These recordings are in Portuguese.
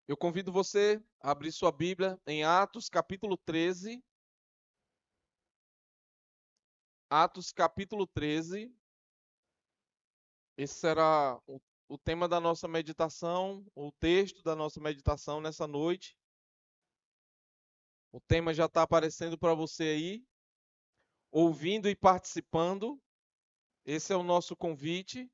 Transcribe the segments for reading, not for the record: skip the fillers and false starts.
Eu convido você a abrir sua Bíblia em Atos, capítulo 13. Atos, capítulo 13. Esse será o tema da nossa meditação, o texto da nossa meditação nessa noite. O tema já está aparecendo para você aí, ouvindo e participando. Esse é o nosso convite.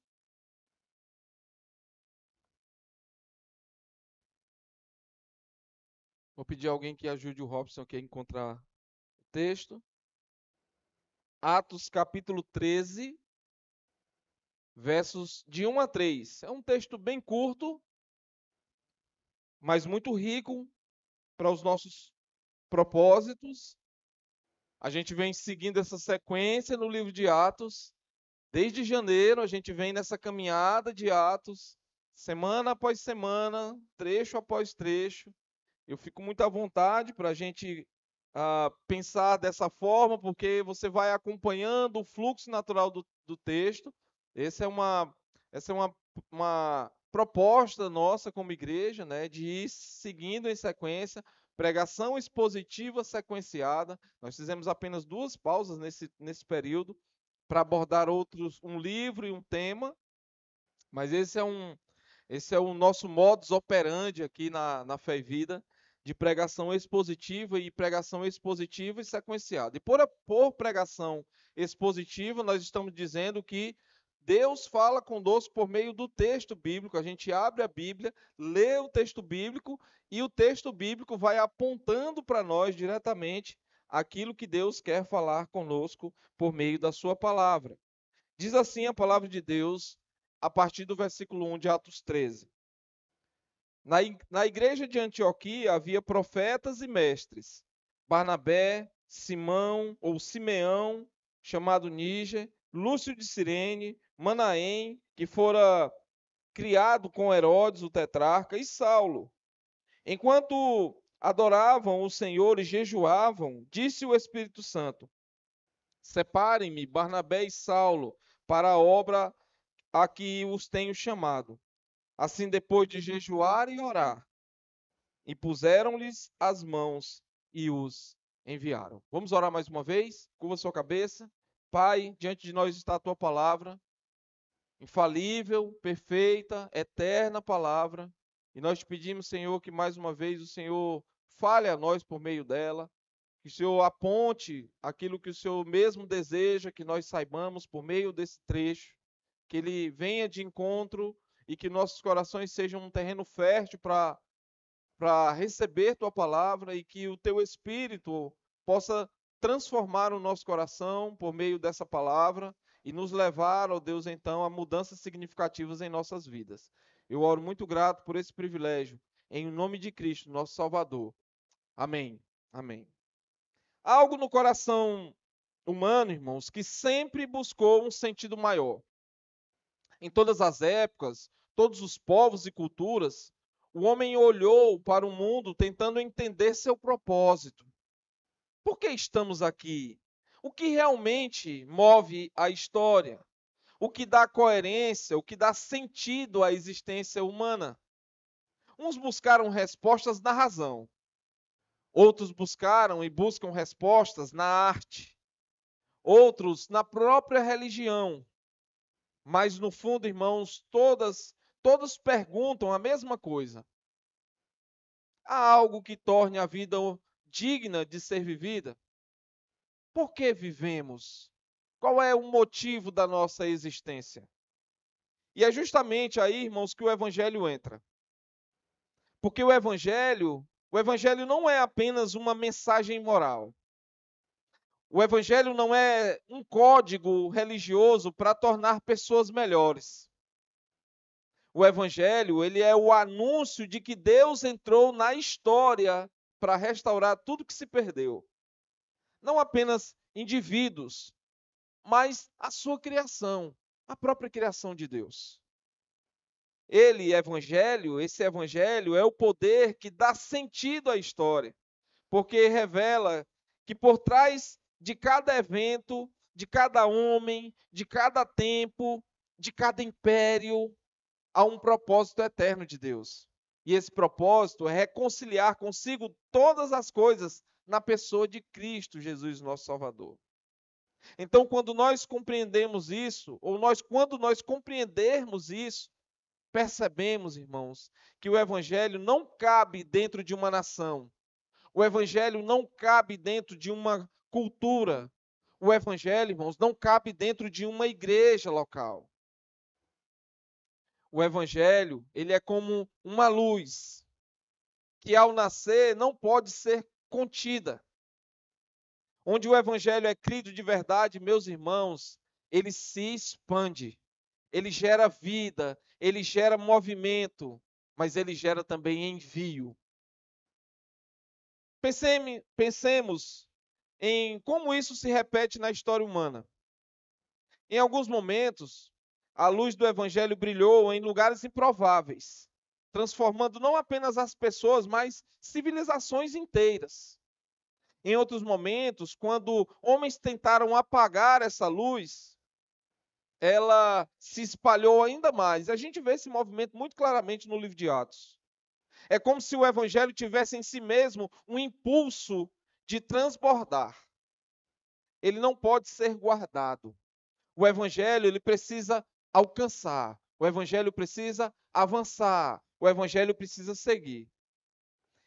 Vou pedir a alguém que ajude o Robson aqui a encontrar o texto. Atos, capítulo 13, versos de 1 a 3. É um texto bem curto, mas muito rico para os nossos propósitos. A gente vem seguindo essa sequência no livro de Atos. Desde janeiro, a gente vem nessa caminhada de Atos, semana após semana, trecho após trecho. Eu fico muito à vontade para a gente pensar dessa forma, porque você vai acompanhando o fluxo natural do texto. Essa é uma proposta nossa como igreja, né, de ir seguindo em sequência, pregação expositiva sequenciada. Nós fizemos apenas duas pausas nesse período para abordar um livro e um tema, mas esse é o nosso modus operandi aqui na Fé e Vida, de pregação expositiva e sequenciada. E por pregação expositiva, nós estamos dizendo que Deus fala conosco por meio do texto bíblico. A gente abre a Bíblia, lê o texto bíblico e o texto bíblico vai apontando para nós diretamente aquilo que Deus quer falar conosco por meio da sua palavra. Diz assim a palavra de Deus, a partir do versículo 1 de Atos 13. Na igreja de Antioquia havia profetas e mestres: Barnabé, Simão ou Simeão, chamado Níger, Lúcio de Cirene, Manaém, que fora criado com Herodes, o tetrarca, e Saulo. Enquanto adoravam o Senhor e jejuavam, disse o Espírito Santo: Separem-me Barnabé e Saulo para a obra a que os tenho chamado. Assim, depois de jejuar e orar, e puseram-lhes as mãos e os enviaram. Vamos orar mais uma vez? Curva sua cabeça. Pai, diante de nós está a tua palavra, infalível, perfeita, eterna palavra. E nós te pedimos, Senhor, que mais uma vez o Senhor fale a nós por meio dela, que o Senhor aponte aquilo que o Senhor mesmo deseja que nós saibamos por meio desse trecho, que ele venha de encontro e que nossos corações sejam um terreno fértil para receber tua palavra e que o teu Espírito possa transformar o nosso coração por meio dessa palavra e nos levar, ó Deus, então, a mudanças significativas em nossas vidas. Eu oro muito grato por esse privilégio, em nome de Cristo, nosso Salvador. Amém. Amém. Há algo no coração humano, irmãos, que sempre buscou um sentido maior. Em todas as épocas, todos os povos e culturas, o homem olhou para o mundo tentando entender seu propósito. Por que estamos aqui? O que realmente move a história? O que dá coerência, o que dá sentido à existência humana? Uns buscaram respostas na razão, outros buscaram e buscam respostas na arte, outros na própria religião. Mas no fundo, irmãos, todos perguntam a mesma coisa: há algo que torne a vida digna de ser vivida? Por que vivemos? Qual é o motivo da nossa existência? E é justamente aí, irmãos, que o evangelho entra. Porque o evangelho não é apenas uma mensagem moral. O evangelho não é um código religioso para tornar pessoas melhores. O evangelho, ele é o anúncio de que Deus entrou na história para restaurar tudo que se perdeu. Não apenas indivíduos, mas a sua criação, a própria criação de Deus. Esse evangelho é o poder que dá sentido à história, porque revela que por trás de cada evento, de cada homem, de cada tempo, de cada império, há um propósito eterno de Deus. E esse propósito é reconciliar consigo todas as coisas na pessoa de Cristo Jesus, nosso Salvador. Então, quando nós compreendemos isso, quando nós compreendermos isso, percebemos, irmãos, que o evangelho não cabe dentro de uma nação. O evangelho não cabe dentro de uma cultura. O evangelho, irmãos, não cabe dentro de uma igreja local. O evangelho, ele é como uma luz que ao nascer não pode ser contida. Onde o evangelho é crido de verdade, meus irmãos, ele se expande. Ele gera vida, ele gera movimento, mas ele gera também envio. Pensemos em como isso se repete na história humana. Em alguns momentos, a luz do evangelho brilhou em lugares improváveis, transformando não apenas as pessoas, mas civilizações inteiras. Em outros momentos, quando homens tentaram apagar essa luz, ela se espalhou ainda mais. A gente vê esse movimento muito claramente no livro de Atos. É como se o evangelho tivesse em si mesmo um impulso de transbordar. Ele não pode ser guardado. O evangelho, ele precisa alcançar. O evangelho precisa avançar. O evangelho precisa seguir.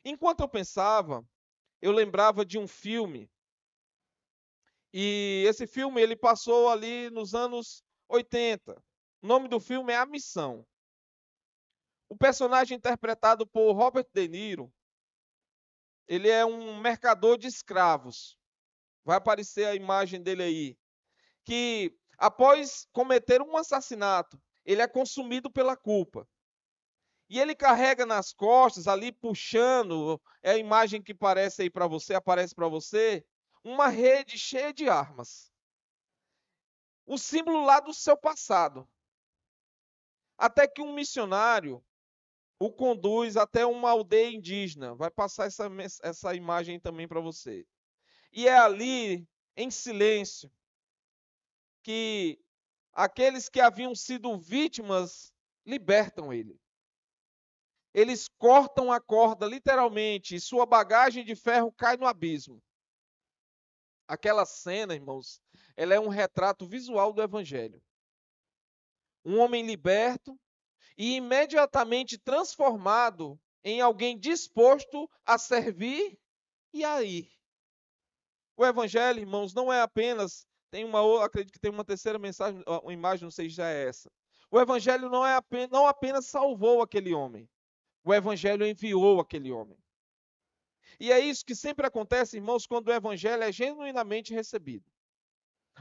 Enquanto eu pensava, eu lembrava de um filme. E esse filme ele passou ali nos anos 80. O nome do filme é A Missão. O personagem interpretado por Robert De Niro, ele é um mercador de escravos. Vai aparecer a imagem dele aí. Que após cometer um assassinato, ele é consumido pela culpa. E ele carrega nas costas, ali puxando, é a imagem que aparece para você, uma rede cheia de armas. O símbolo lá do seu passado. Até que um missionário o conduz até uma aldeia indígena. Vai passar essa imagem também para você. E é ali, em silêncio, que aqueles que haviam sido vítimas libertam ele. Eles cortam a corda, literalmente, e sua bagagem de ferro cai no abismo. Aquela cena, irmãos, ela é um retrato visual do Evangelho. Um homem liberto e imediatamente transformado em alguém disposto a servir e a ir. O Evangelho, irmãos, não é apenas. Acredito que tem uma terceira mensagem, uma imagem, não sei se já é essa. O Evangelho não apenas salvou aquele homem. O Evangelho enviou aquele homem. E é isso que sempre acontece, irmãos, quando o Evangelho é genuinamente recebido.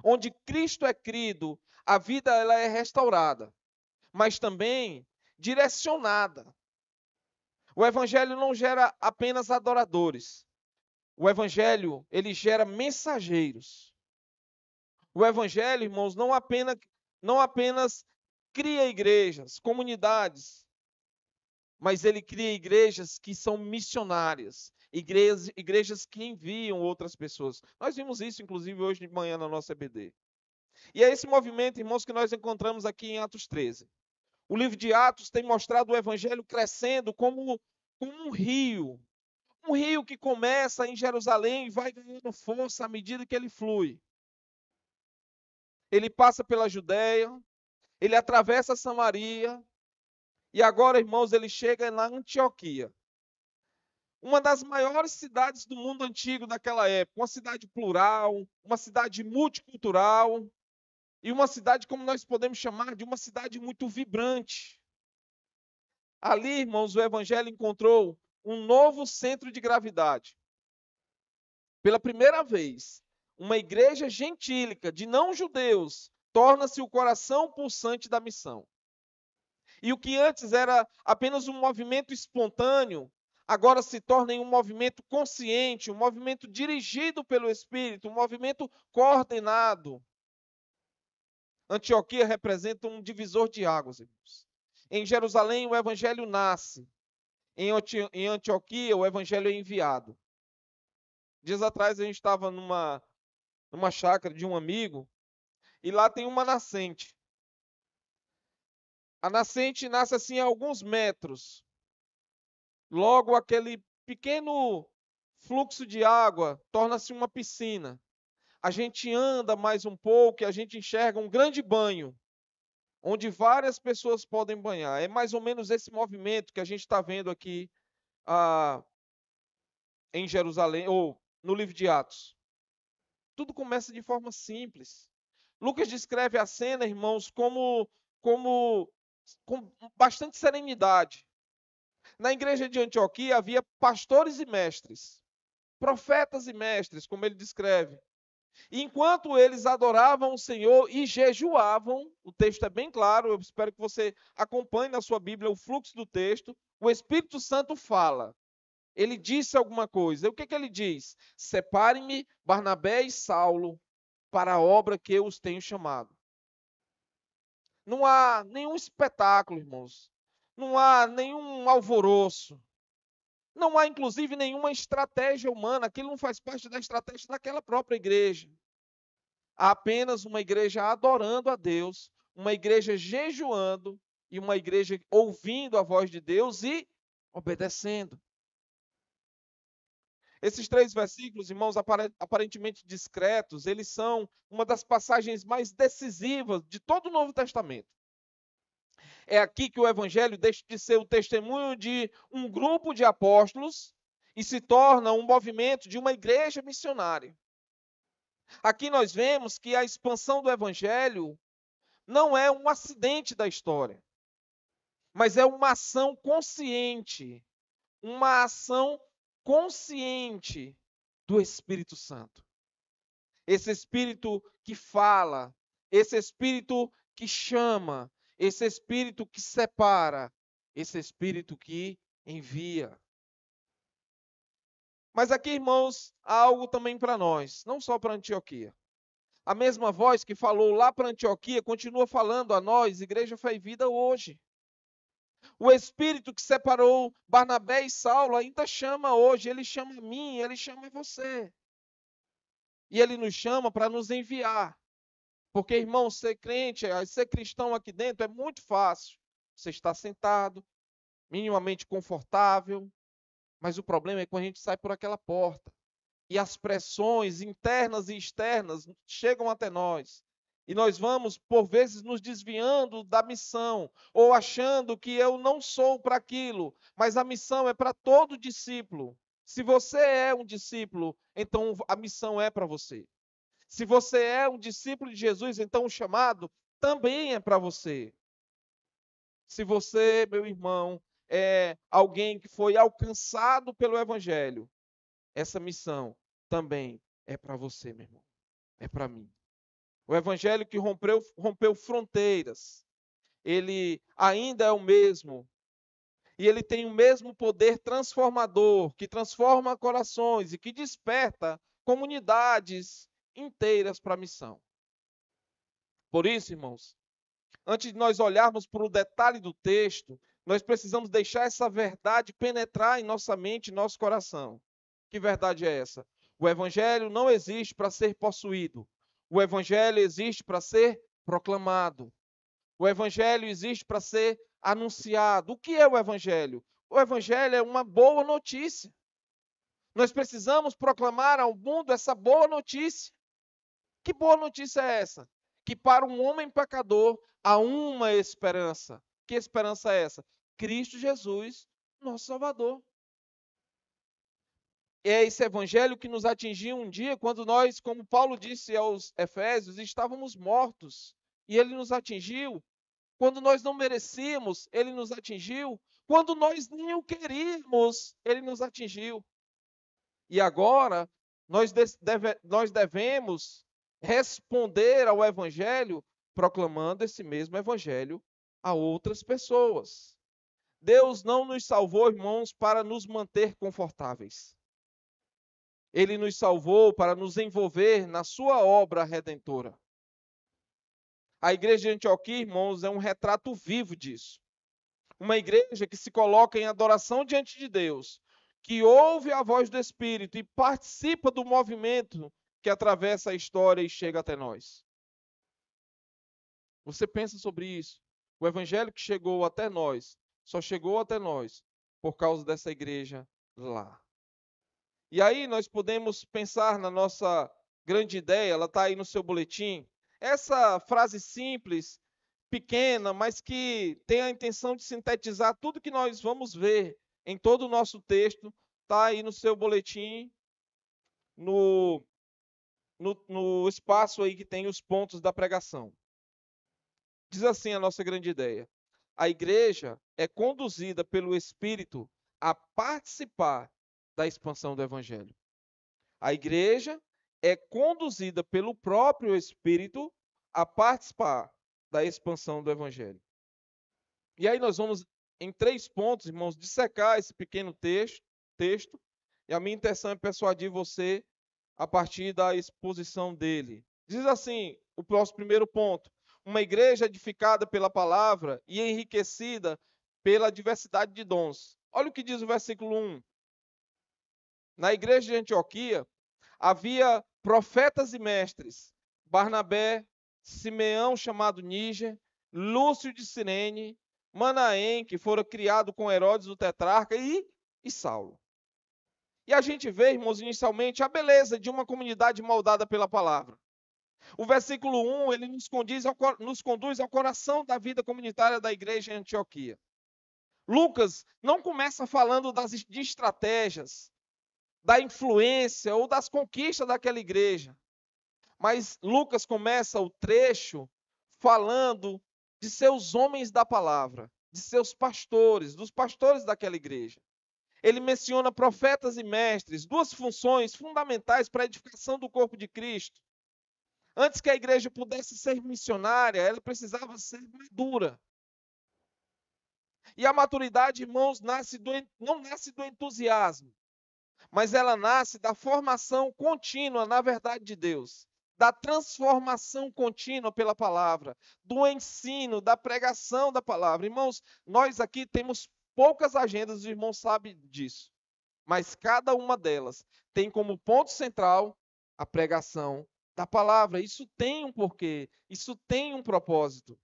Onde Cristo é crido, a vida ela é restaurada, mas também direcionada. O Evangelho não gera apenas adoradores. O Evangelho, ele gera mensageiros. O Evangelho, irmãos, não apenas cria igrejas, comunidades, mas ele cria igrejas que são missionárias, igrejas que enviam outras pessoas. Nós vimos isso, inclusive, hoje de manhã na nossa EBD. E é esse movimento, irmãos, que nós encontramos aqui em Atos 13. O livro de Atos tem mostrado o evangelho crescendo como um rio que começa em Jerusalém e vai ganhando força à medida que ele flui. Ele passa pela Judéia, ele atravessa Samaria, e agora, irmãos, ele chega na Antioquia. Uma das maiores cidades do mundo antigo daquela época, uma cidade plural, uma cidade multicultural, e uma cidade, como nós podemos chamar, de uma cidade muito vibrante. Ali, irmãos, o evangelho encontrou um novo centro de gravidade. Pela primeira vez, uma igreja gentílica de não-judeus torna-se o coração pulsante da missão. E o que antes era apenas um movimento espontâneo, agora se torna em um movimento consciente, um movimento dirigido pelo Espírito, um movimento coordenado. Antioquia representa um divisor de águas, irmãos. Em Jerusalém, o evangelho nasce. Em Antioquia, o evangelho é enviado. Dias atrás, a gente estava numa chácara de um amigo, e lá tem uma nascente. A nascente nasce assim a alguns metros. Logo, aquele pequeno fluxo de água torna-se uma piscina. A gente anda mais um pouco e a gente enxerga um grande banho, onde várias pessoas podem banhar. É mais ou menos esse movimento que a gente está vendo aqui ah, em Jerusalém, ou no livro de Atos. Tudo começa de forma simples. Lucas descreve a cena, irmãos, como com bastante serenidade. Na igreja de Antioquia havia pastores e mestres, profetas e mestres, como ele descreve. E enquanto eles adoravam o Senhor e jejuavam, o texto é bem claro, eu espero que você acompanhe na sua Bíblia o fluxo do texto, o Espírito Santo fala. Ele disse alguma coisa. E o que, que ele diz? Separem-me Barnabé e Saulo para a obra que eu os tenho chamado. Não há nenhum espetáculo, irmãos. Não há nenhum alvoroço. Não há, inclusive, nenhuma estratégia humana. Aquilo não faz parte da estratégia daquela própria igreja. Há apenas uma igreja adorando a Deus, uma igreja jejuando e uma igreja ouvindo a voz de Deus e obedecendo. Esses 3 versículos, irmãos, aparentemente discretos, eles são uma das passagens mais decisivas de todo o Novo Testamento. É aqui que o evangelho deixa de ser o testemunho de um grupo de apóstolos e se torna um movimento de uma igreja missionária. Aqui nós vemos que a expansão do evangelho não é um acidente da história, mas é uma ação consciente do Espírito Santo. Esse Espírito que fala, esse Espírito que chama, esse Espírito que separa, esse Espírito que envia. Mas aqui, irmãos, há algo também para nós, não só para Antioquia. A mesma voz que falou lá para Antioquia continua falando a nós, Igreja Fé e Vida, hoje. O Espírito que separou Barnabé e Saulo ainda chama hoje, ele chama a mim, ele chama você. E ele nos chama para nos enviar. Porque, irmão, ser crente, ser cristão aqui dentro é muito fácil. Você está sentado, minimamente confortável, mas o problema é quando a gente sai por aquela porta e as pressões internas e externas chegam até nós. E nós vamos, por vezes, nos desviando da missão, ou achando que eu não sou para aquilo, mas a missão é para todo discípulo. Se você é um discípulo, então a missão é para você. Se você é um discípulo de Jesus, então o chamado também é para você. Se você, meu irmão, é alguém que foi alcançado pelo Evangelho, essa missão também é para você, meu irmão. É para mim. O Evangelho que rompeu fronteiras, ele ainda é o mesmo. E ele tem o mesmo poder transformador, que transforma corações e que desperta comunidades inteiras para a missão. Por isso, irmãos, antes de nós olharmos para o detalhe do texto, nós precisamos deixar essa verdade penetrar em nossa mente e nosso coração. Que verdade é essa? O evangelho não existe para ser possuído. O evangelho existe para ser proclamado. O evangelho existe para ser anunciado. O que é o evangelho? O evangelho é uma boa notícia. Nós precisamos proclamar ao mundo essa boa notícia. Que boa notícia é essa? Que para um homem pecador há uma esperança. Que esperança é essa? Cristo Jesus, nosso Salvador. É esse evangelho que nos atingiu um dia quando nós, como Paulo disse aos Efésios, estávamos mortos. E ele nos atingiu. Quando nós não merecíamos, ele nos atingiu. Quando nós nem o queríamos, ele nos atingiu. E agora, nós devemos responder ao Evangelho proclamando esse mesmo Evangelho a outras pessoas. Deus não nos salvou, irmãos, para nos manter confortáveis. Ele nos salvou para nos envolver na sua obra redentora. A igreja de Antioquia, irmãos, é um retrato vivo disso. Uma igreja que se coloca em adoração diante de Deus, que ouve a voz do Espírito e participa do movimento que atravessa a história e chega até nós. Você pensa sobre isso? O evangelho que chegou até nós, só chegou até nós por causa dessa igreja lá. E aí nós podemos pensar na nossa grande ideia, ela está aí no seu boletim. Essa frase simples, pequena, mas que tem a intenção de sintetizar tudo que nós vamos ver em todo o nosso texto, está aí no seu boletim, no espaço aí que tem os pontos da pregação. Diz assim a nossa grande ideia: a igreja é conduzida pelo Espírito a participar da expansão do Evangelho. A igreja é conduzida pelo próprio Espírito a participar da expansão do Evangelho. E aí nós vamos, em 3 pontos, irmãos, dissecar esse pequeno texto, e a minha intenção é persuadir você a partir da exposição dele. Diz assim, o nosso primeiro ponto: uma igreja edificada pela palavra e enriquecida pela diversidade de dons. Olha o que diz o versículo 1. Na igreja de Antioquia havia profetas e mestres: Barnabé, Simeão chamado Níger, Lúcio de Cirene, Manaém, que fora criado com Herodes o tetrarca, e Saulo. E a gente vê, irmãos, inicialmente a beleza de uma comunidade moldada pela palavra. O versículo 1, ele nos conduz ao coração da vida comunitária da igreja em Antioquia. Lucas não começa falando de estratégias, da influência ou das conquistas daquela igreja. Mas Lucas começa o trecho falando de seus homens da palavra, de seus pastores, dos pastores daquela igreja. Ele menciona profetas e mestres, 2 funções fundamentais para a edificação do corpo de Cristo. Antes que a igreja pudesse ser missionária, ela precisava ser madura. E a maturidade, irmãos, não nasce do entusiasmo, mas ela nasce da formação contínua na verdade de Deus, da transformação contínua pela palavra, do ensino, da pregação da palavra. Irmãos, nós aqui temos poucas agendas, os irmãos sabem disso, mas cada uma delas tem como ponto central a pregação da palavra. Isso tem um porquê, isso tem um propósito.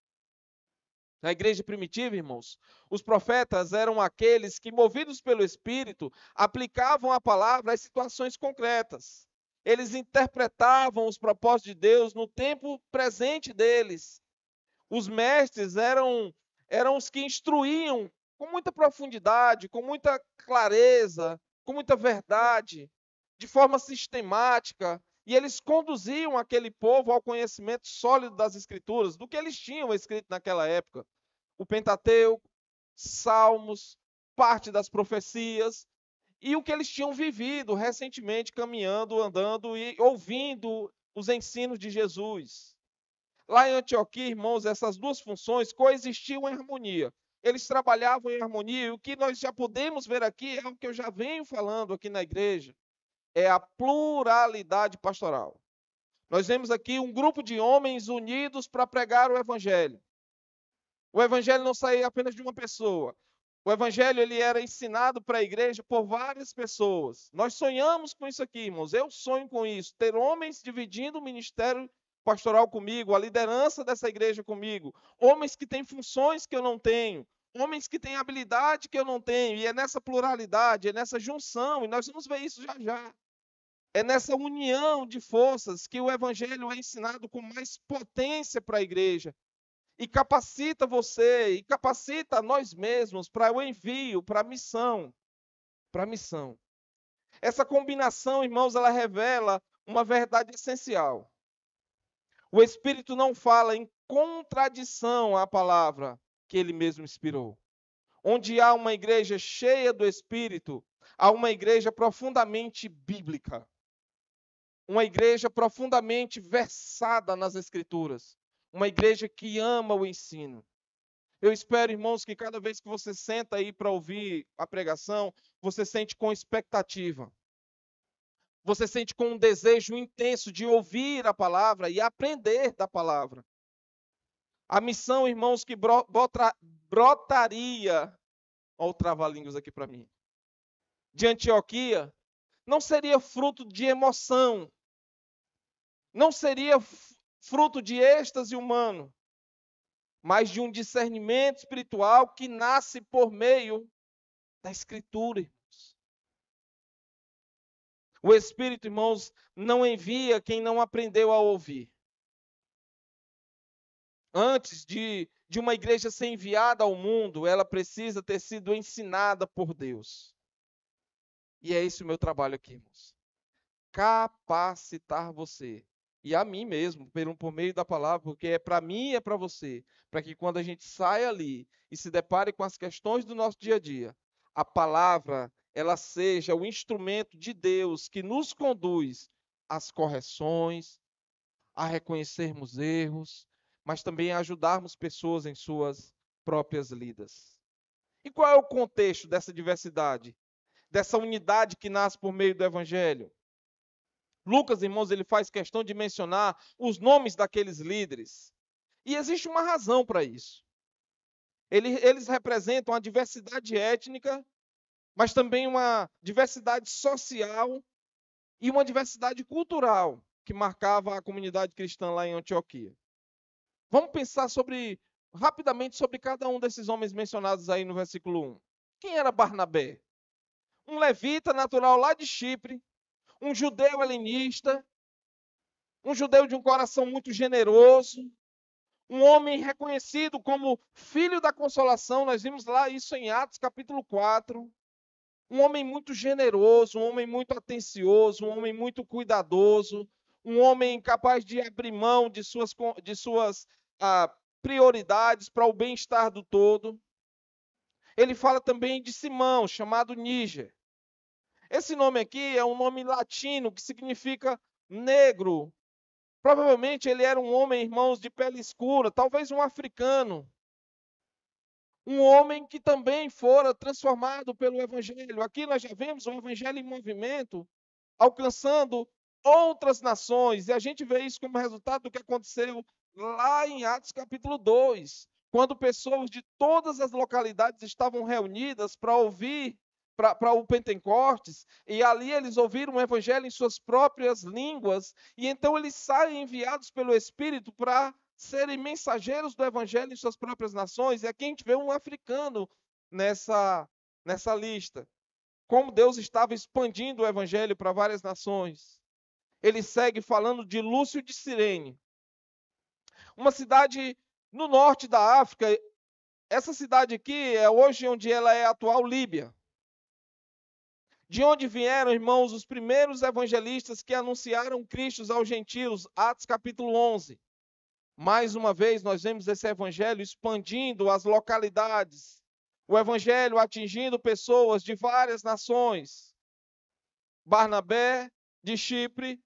Na igreja primitiva, irmãos, os profetas eram aqueles que, movidos pelo Espírito, aplicavam a palavra às situações concretas. Eles interpretavam os propósitos de Deus no tempo presente deles. Os mestres eram os que instruíam com muita profundidade, com muita clareza, com muita verdade, de forma sistemática, e eles conduziam aquele povo ao conhecimento sólido das Escrituras, do que eles tinham escrito naquela época. O Pentateuco, Salmos, parte das profecias, e o que eles tinham vivido recentemente, caminhando, andando e ouvindo os ensinos de Jesus. Lá em Antioquia, irmãos, essas 2 funções coexistiam em harmonia. Eles trabalhavam em harmonia, e o que nós já podemos ver aqui é o que eu já venho falando aqui na igreja, é a pluralidade pastoral. Nós vemos aqui um grupo de homens unidos para pregar o evangelho. O evangelho não saía apenas de uma pessoa. O evangelho ele era ensinado para a igreja por várias pessoas. Nós sonhamos com isso aqui, irmãos. Eu sonho com isso, ter homens dividindo o ministério pastoral comigo, a liderança dessa igreja comigo, homens que têm funções que eu não tenho, homens que têm habilidade que eu não tenho, e é nessa pluralidade, é nessa junção, e nós vamos ver isso já já. É nessa união de forças que o evangelho é ensinado com mais potência para a igreja, e capacita você, e capacita nós mesmos para o envio, para a missão. Para a missão. Essa combinação, irmãos, ela revela uma verdade essencial. O Espírito não fala em contradição à palavra que ele mesmo inspirou. Onde há uma igreja cheia do Espírito, há uma igreja profundamente bíblica. Uma igreja profundamente versada nas Escrituras. Uma igreja que ama o ensino. Eu espero, irmãos, que cada vez que você senta aí para ouvir a pregação, você sente com expectativa. Você sente com um desejo intenso de ouvir a palavra e aprender da palavra. A missão, irmãos, que brotaria, olha o trava-línguas aqui para mim, de Antioquia, não seria fruto de emoção, não seria fruto de êxtase humano, mas de um discernimento espiritual que nasce por meio da Escritura, irmãos. O Espírito, irmãos, não envia quem não aprendeu a ouvir. Antes de uma igreja ser enviada ao mundo, ela precisa ter sido ensinada por Deus. E é esse o meu trabalho aqui, irmãos. Capacitar você. E a mim mesmo, por meio da palavra, porque é para mim e é para você. Para que quando a gente saia ali e se depare com as questões do nosso dia a dia, a palavra, ela seja o instrumento de Deus que nos conduz às correções, a reconhecermos erros, mas também a ajudarmos pessoas em suas próprias lidas. E qual é o contexto dessa diversidade? Dessa unidade que nasce por meio do Evangelho? Lucas, irmãos, ele faz questão de mencionar os nomes daqueles líderes. E existe uma razão para isso. Eles representam a diversidade étnica, mas também uma diversidade social e uma diversidade cultural que marcava a comunidade cristã lá em Antioquia. Vamos pensar rapidamente sobre cada um desses homens mencionados aí no versículo 1. Quem era Barnabé? Um levita natural lá de Chipre, um judeu helenista, um judeu de um coração muito generoso, um homem reconhecido como filho da consolação. Nós vimos lá isso em Atos capítulo 4. Um homem muito generoso, um homem muito atencioso, um homem muito cuidadoso, um homem capaz de abrir mão de suas prioridades para o bem-estar do todo. Ele fala também de Simão, chamado Níger. Esse nome aqui é um nome latino que significa negro. Provavelmente ele era um homem, irmãos, de pele escura, talvez um africano. Um homem que também fora transformado pelo Evangelho. Aqui nós já vemos o Evangelho em movimento, alcançando outras nações. E a gente vê isso como resultado do que aconteceu lá em Atos capítulo 2, quando pessoas de todas as localidades estavam reunidas para ouvir, para o Pentecostes, e ali eles ouviram o Evangelho em suas próprias línguas, e então eles saem enviados pelo Espírito para serem mensageiros do Evangelho em suas próprias nações. E aqui a gente vê um africano nessa lista. Como Deus estava expandindo o Evangelho para várias nações. Ele segue falando de Lúcio de Cirene, uma cidade no norte da África. Essa cidade aqui é hoje onde ela é a atual Líbia. De onde vieram, irmãos, os primeiros evangelistas que anunciaram Cristo aos gentios, Atos capítulo 11. Mais uma vez, nós vemos esse evangelho expandindo as localidades, o evangelho atingindo pessoas de várias nações. Barnabé, de Chipre,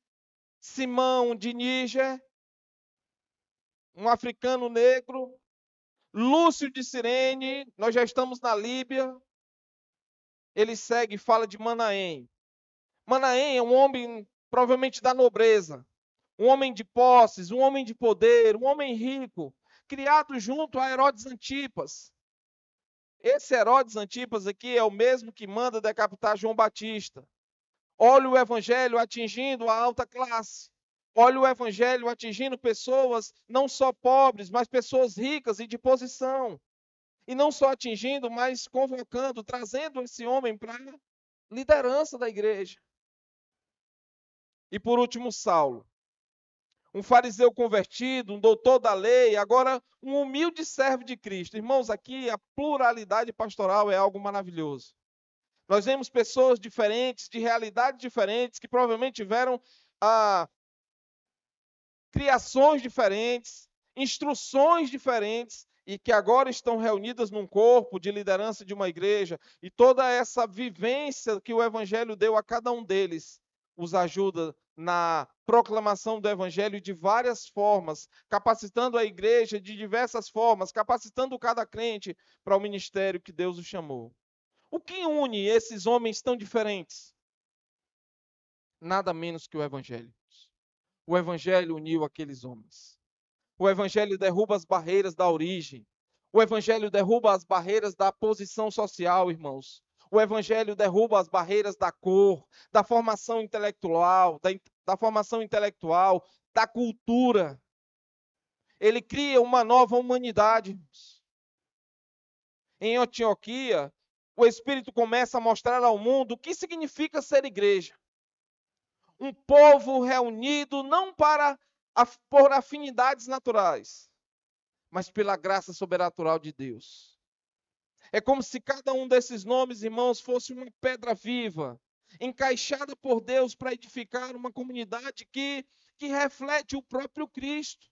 Simão, de Níger, um africano negro, Lúcio de Cirene, nós já estamos na Líbia. Ele segue e fala de Manaém. Manaém é um homem provavelmente da nobreza, um homem de posses, um homem de poder, um homem rico, criado junto a Herodes Antipas. Esse Herodes Antipas aqui é o mesmo que manda decapitar João Batista. Olha o evangelho atingindo a alta classe. Olha o evangelho atingindo pessoas não só pobres, mas pessoas ricas e de posição. E não só atingindo, mas convocando, trazendo esse homem para a liderança da igreja. E por último, Saulo. Um fariseu convertido, um doutor da lei, agora um humilde servo de Cristo. Irmãos, aqui a pluralidade pastoral é algo maravilhoso. Nós vemos pessoas diferentes, de realidades diferentes, que provavelmente tiveram criações diferentes, instruções diferentes, e que agora estão reunidas num corpo de liderança de uma igreja. E toda essa vivência que o Evangelho deu a cada um deles os ajuda na proclamação do Evangelho de várias formas, capacitando a igreja de diversas formas, capacitando cada crente para o ministério que Deus o chamou. O que une esses homens tão diferentes? Nada menos que o Evangelho. O Evangelho uniu aqueles homens. O Evangelho derruba as barreiras da origem. O Evangelho derruba as barreiras da posição social, irmãos. O Evangelho derruba as barreiras da cor, da formação intelectual, da cultura. Ele cria uma nova humanidade. Em Antioquia, o Espírito começa a mostrar ao mundo o que significa ser igreja. Um povo reunido não por afinidades naturais, mas pela graça sobrenatural de Deus. É como se cada um desses nomes, irmãos, fosse uma pedra viva, encaixada por Deus para edificar uma comunidade que reflete o próprio Cristo.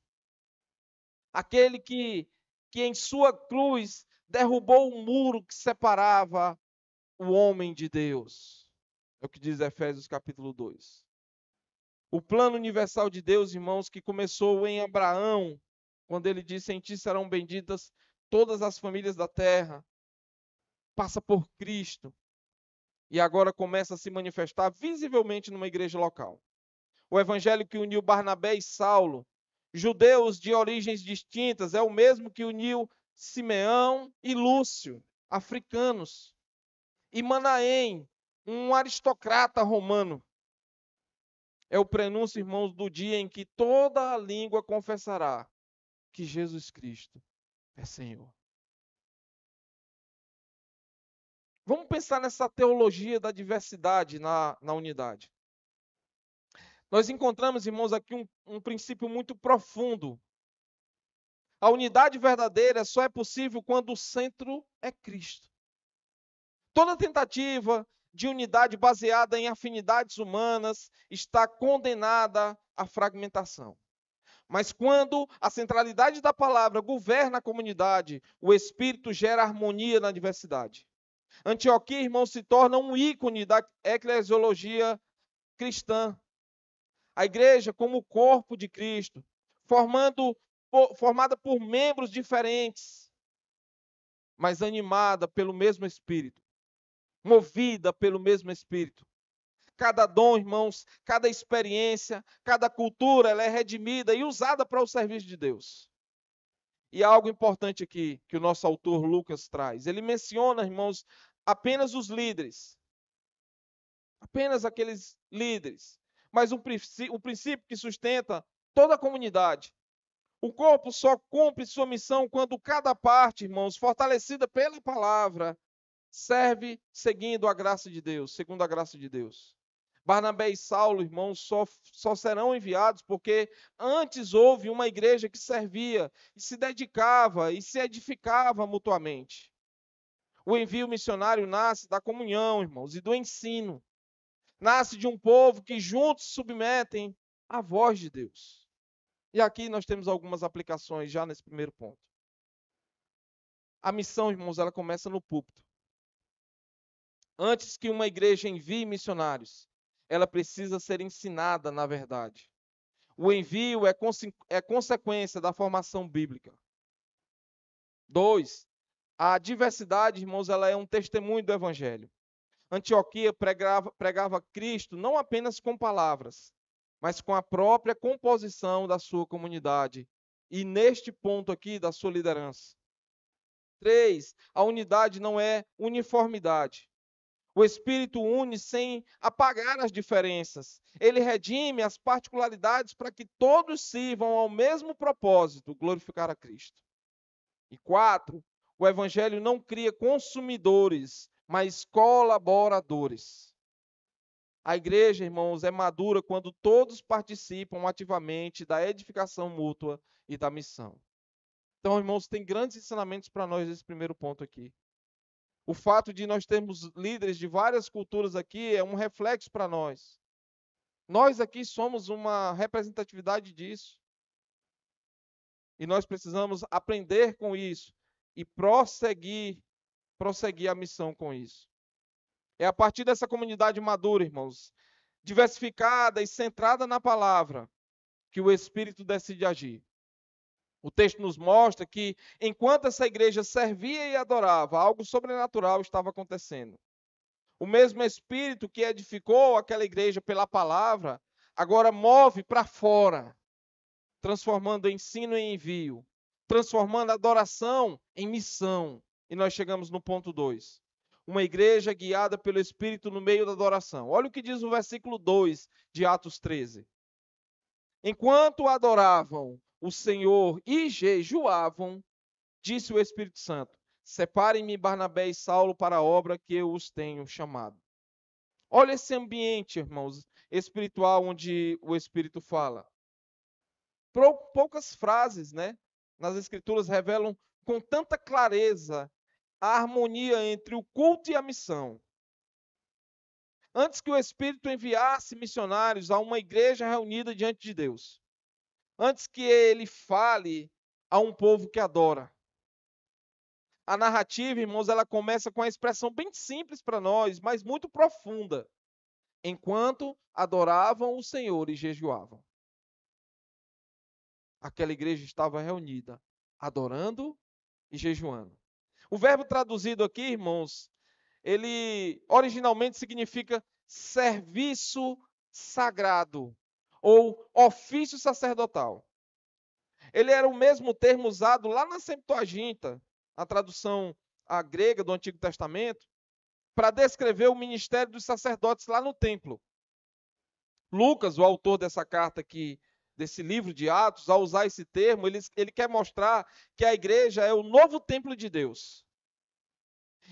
Aquele que em sua cruz derrubou o muro que separava o homem de Deus. É o que diz Efésios capítulo 2. O plano universal de Deus, irmãos, que começou em Abraão, quando ele disse: em ti serão benditas todas as famílias da terra, passa por Cristo e agora começa a se manifestar visivelmente numa igreja local. O evangelho que uniu Barnabé e Saulo, judeus de origens distintas, é o mesmo que uniu Simeão e Lúcio, africanos, e Manaém, um aristocrata romano. É o prenúncio, irmãos, do dia em que toda a língua confessará que Jesus Cristo é Senhor. Vamos pensar nessa teologia da diversidade na unidade. Nós encontramos, irmãos, aqui um princípio muito profundo. A unidade verdadeira só é possível quando o centro é Cristo. Toda tentativa de unidade baseada em afinidades humanas está condenada à fragmentação. Mas quando a centralidade da palavra governa a comunidade, o Espírito gera harmonia na diversidade. Antioquia, irmãos, se torna um ícone da eclesiologia cristã. A igreja como o corpo de Cristo, formada por membros diferentes, mas animada pelo mesmo Espírito, movida pelo mesmo Espírito. Cada dom, irmãos, cada experiência, cada cultura, ela é redimida e usada para o serviço de Deus. E há algo importante aqui que o nosso autor Lucas traz. Ele menciona, irmãos, apenas os líderes. Apenas aqueles líderes. Mas o princípio que sustenta toda a comunidade. O corpo só cumpre sua missão quando cada parte, irmãos, fortalecida pela palavra, serve seguindo a graça de Deus, segundo a graça de Deus. Barnabé e Saulo, irmãos, só serão enviados porque antes houve uma igreja que servia e se dedicava e se edificava mutuamente. O envio missionário nasce da comunhão, irmãos, e do ensino. Nasce de um povo que juntos se submetem à voz de Deus. E aqui nós temos algumas aplicações já nesse primeiro ponto. A missão, irmãos, ela começa no púlpito. Antes que uma igreja envie missionários, ela precisa ser ensinada na verdade. O envio é consequência da formação bíblica. 2. A diversidade, irmãos, ela é um testemunho do evangelho. Antioquia pregava Cristo não apenas com palavras, mas com a própria composição da sua comunidade. E neste ponto aqui, da sua liderança. 3. A unidade não é uniformidade. O Espírito une sem apagar as diferenças. Ele redime as particularidades para que todos sirvam ao mesmo propósito, glorificar a Cristo. E 4. O Evangelho não cria consumidores, mas colaboradores. A igreja, irmãos, é madura quando todos participam ativamente da edificação mútua e da missão. Então, irmãos, tem grandes ensinamentos para nós nesse primeiro ponto aqui. O fato de nós termos líderes de várias culturas aqui é um reflexo para nós. Nós aqui somos uma representatividade disso. E nós precisamos aprender com isso e prosseguir a missão com isso. É a partir dessa comunidade madura, irmãos, diversificada e centrada na palavra, que o Espírito decide agir. O texto nos mostra que, enquanto essa igreja servia e adorava, algo sobrenatural estava acontecendo. O mesmo Espírito que edificou aquela igreja pela palavra, agora move para fora, transformando ensino em envio, transformando adoração em missão. E nós chegamos no ponto 2. Uma igreja guiada pelo Espírito no meio da adoração. Olha o que diz o versículo 2 de Atos 13. Enquanto adoravam o Senhor e jejuavam, disse o Espírito Santo: Separem-me Barnabé e Saulo para a obra que eu os tenho chamado. Olha esse ambiente, irmãos, espiritual onde o Espírito fala. Poucas frases, né, nas Escrituras revelam com tanta clareza a harmonia entre o culto e a missão. Antes que o Espírito enviasse missionários a uma igreja reunida diante de Deus, antes que ele fale a um povo que adora. A narrativa, irmãos, ela começa com uma expressão bem simples para nós, mas muito profunda. Enquanto adoravam o Senhor e jejuavam. Aquela igreja estava reunida, adorando e jejuando. O verbo traduzido aqui, irmãos, ele originalmente significa serviço sagrado ou ofício sacerdotal. Ele era o mesmo termo usado lá na Septuaginta, a tradução a grega do Antigo Testamento, para descrever o ministério dos sacerdotes lá no templo. Lucas, o autor dessa carta aqui, desse livro de Atos, ao usar esse termo, ele quer mostrar que a igreja é o novo templo de Deus.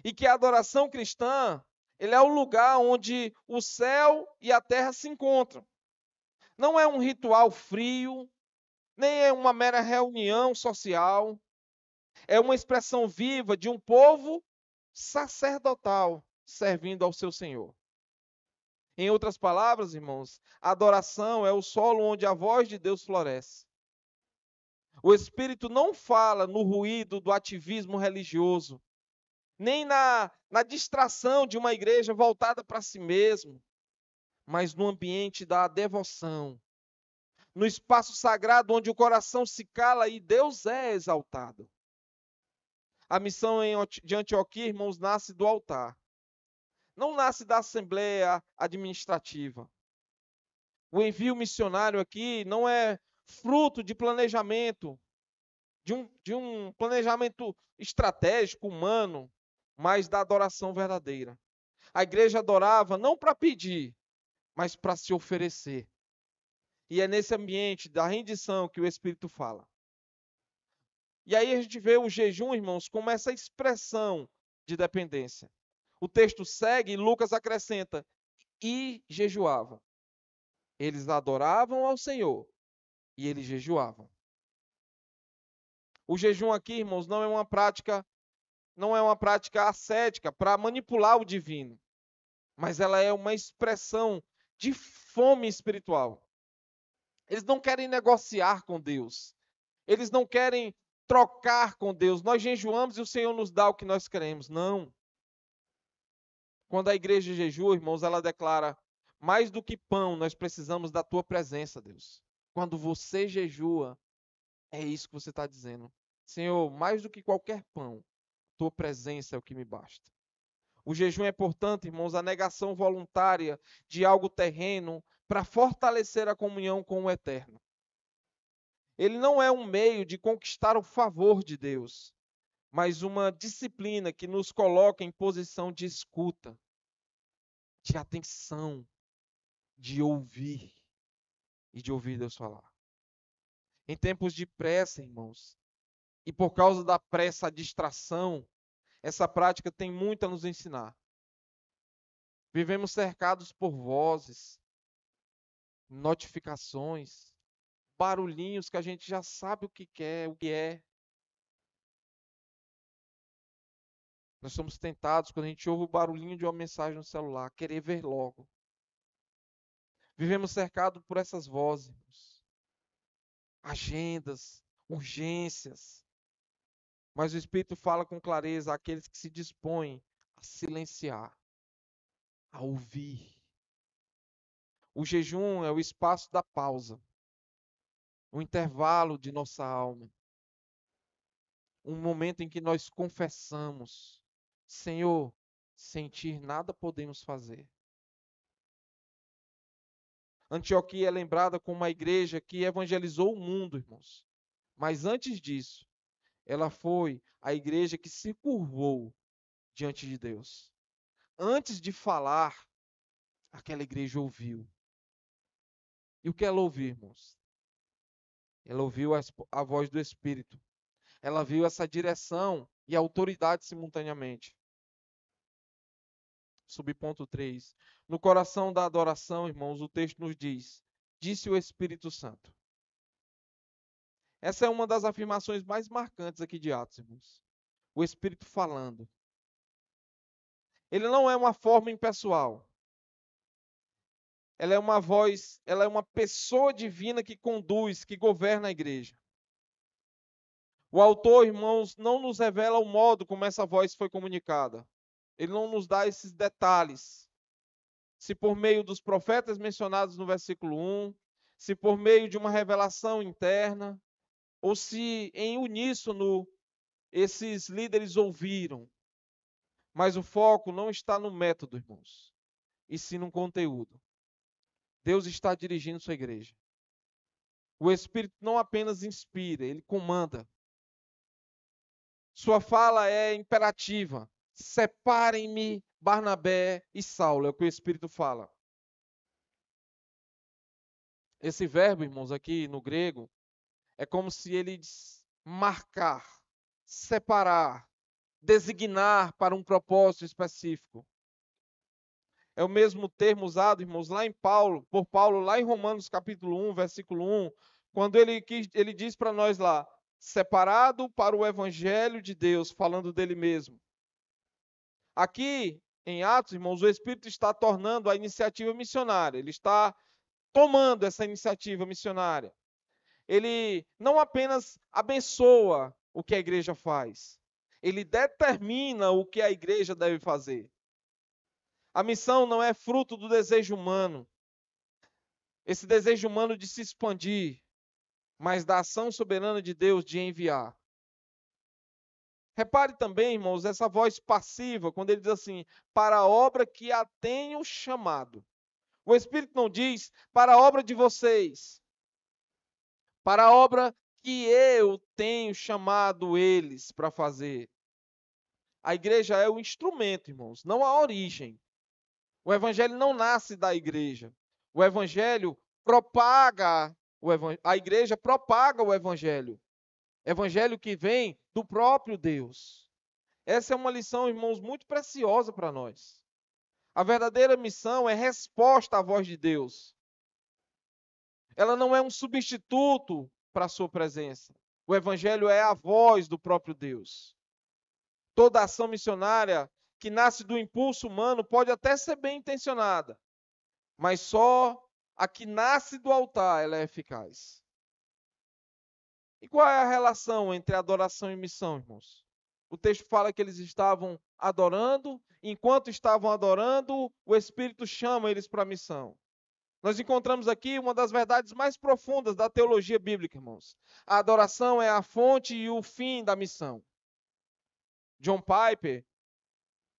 E que a adoração cristã, ele é o lugar onde o céu e a terra se encontram. Não é um ritual frio, nem é uma mera reunião social. É uma expressão viva de um povo sacerdotal servindo ao seu Senhor. Em outras palavras, irmãos, a adoração é o solo onde a voz de Deus floresce. O Espírito não fala no ruído do ativismo religioso, nem na distração de uma igreja voltada para si mesmo, mas no ambiente da devoção, no espaço sagrado onde o coração se cala e Deus é exaltado. A missão de Antioquia, irmãos, nasce do altar. Não nasce da assembleia administrativa. O envio missionário aqui não é fruto de planejamento, de um planejamento estratégico, humano, mas da adoração verdadeira. A igreja adorava não para pedir, mas para se oferecer. E é nesse ambiente da rendição que o Espírito fala. E aí a gente vê o jejum, irmãos, como essa expressão de dependência. O texto segue e Lucas acrescenta, e jejuava. Eles adoravam ao Senhor e eles jejuavam. O jejum aqui, irmãos, não é uma prática ascética para manipular o divino, mas ela é uma expressão de fome espiritual. Eles não querem negociar com Deus. Eles não querem trocar com Deus. Nós jejuamos e o Senhor nos dá o que nós queremos. Não. Quando a igreja jejua, irmãos, ela declara, mais do que pão, nós precisamos da tua presença, Deus. Quando você jejua, é isso que você está dizendo. Senhor, mais do que qualquer pão, tua presença é o que me basta. O jejum é, portanto, irmãos, a negação voluntária de algo terreno para fortalecer a comunhão com o eterno. Ele não é um meio de conquistar o favor de Deus, mas uma disciplina que nos coloca em posição de escuta, de atenção, de ouvir e de ouvir Deus falar. Em tempos de pressa, irmãos, e por causa da pressa, a distração, essa prática tem muito a nos ensinar. Vivemos cercados por vozes, notificações, barulhinhos que a gente já sabe o que quer, o que é. Nós somos tentados, quando a gente ouve o barulhinho de uma mensagem no celular, querer ver logo. Vivemos cercados por essas vozes, agendas, urgências. Mas o Espírito fala com clareza àqueles que se dispõem a silenciar, a ouvir. O jejum é o espaço da pausa, o intervalo de nossa alma. Um momento em que nós confessamos, Senhor, sem ti nada podemos fazer. Antioquia é lembrada como uma igreja que evangelizou o mundo, irmãos. Mas antes disso, ela foi a igreja que se curvou diante de Deus. Antes de falar, aquela igreja ouviu. E o que ela ouviu, irmãos? Ela ouviu a voz do Espírito. Ela viu essa direção e autoridade simultaneamente. Subponto 3. No coração da adoração, irmãos, o texto nos diz: disse o Espírito Santo. Essa é uma das afirmações mais marcantes aqui de Atos, irmãos. O Espírito falando. Ele não é uma forma impessoal. Ela é uma voz, ela é uma pessoa divina que conduz, que governa a igreja. O autor, irmãos, não nos revela o modo como essa voz foi comunicada. Ele não nos dá esses detalhes. Se por meio dos profetas mencionados no versículo 1, se por meio de uma revelação interna, ou se em uníssono esses líderes ouviram. Mas o foco não está no método, irmãos, e sim no conteúdo. Deus está dirigindo sua igreja. O Espírito não apenas inspira, ele comanda. Sua fala é imperativa. Separem-me Barnabé e Saulo, é o que o Espírito fala. Esse verbo, irmãos, aqui no grego, é como se ele marcar, separar, designar para um propósito específico. É o mesmo termo usado, irmãos, lá em por Paulo, lá em Romanos capítulo 1, versículo 1, quando ele diz para nós lá, separado para o evangelho de Deus, falando dele mesmo. Aqui, em Atos, irmãos, o Espírito está tornando a iniciativa missionária, ele está tomando essa iniciativa missionária. Ele não apenas abençoa o que a igreja faz, ele determina o que a igreja deve fazer. A missão não é fruto do desejo humano, esse desejo humano de se expandir, mas da ação soberana de Deus de enviar. Repare também, irmãos, essa voz passiva, quando ele diz assim, para a obra que a tenho chamado. O Espírito não diz, para a obra de vocês, para a obra que eu tenho chamado eles para fazer. A igreja é o instrumento, irmãos, não a origem. O evangelho não nasce da igreja. O evangelho propaga, a igreja propaga o evangelho. Evangelho que vem do próprio Deus. Essa é uma lição, irmãos, muito preciosa para nós. A verdadeira missão é resposta à voz de Deus. Ela não é um substituto para a sua presença. O evangelho é a voz do próprio Deus. Toda ação missionária que nasce do impulso humano pode até ser bem intencionada, mas só a que nasce do altar ela é eficaz. E qual é a relação entre adoração e missão, irmãos? O texto fala que eles estavam adorando, enquanto estavam adorando, o Espírito chama eles para a missão. Nós encontramos aqui uma das verdades mais profundas da teologia bíblica, irmãos. A adoração é a fonte e o fim da missão. John Piper,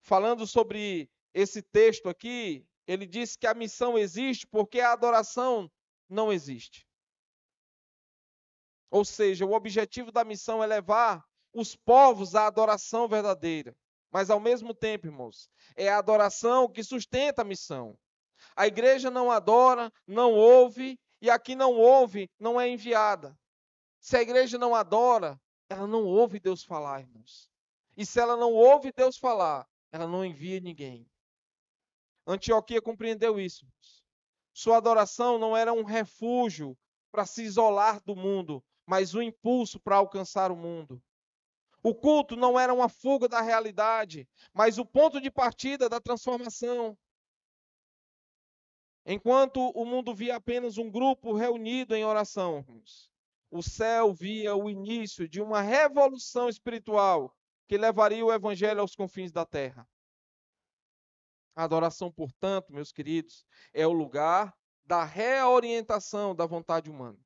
falando sobre esse texto aqui, ele disse que a missão existe porque a adoração não existe. Ou seja, o objetivo da missão é levar os povos à adoração verdadeira. Mas, ao mesmo tempo, irmãos, é a adoração que sustenta a missão. A igreja não adora, não ouve, e aqui não ouve, não é enviada. Se a igreja não adora, ela não ouve Deus falar, irmãos. E se ela não ouve Deus falar, ela não envia ninguém. Antioquia compreendeu isso. Sua adoração não era um refúgio para se isolar do mundo, mas um impulso para alcançar o mundo. O culto não era uma fuga da realidade, mas o ponto de partida da transformação. Enquanto o mundo via apenas um grupo reunido em oração, o céu via o início de uma revolução espiritual que levaria o evangelho aos confins da terra. A adoração, portanto, meus queridos, é o lugar da reorientação da vontade humana.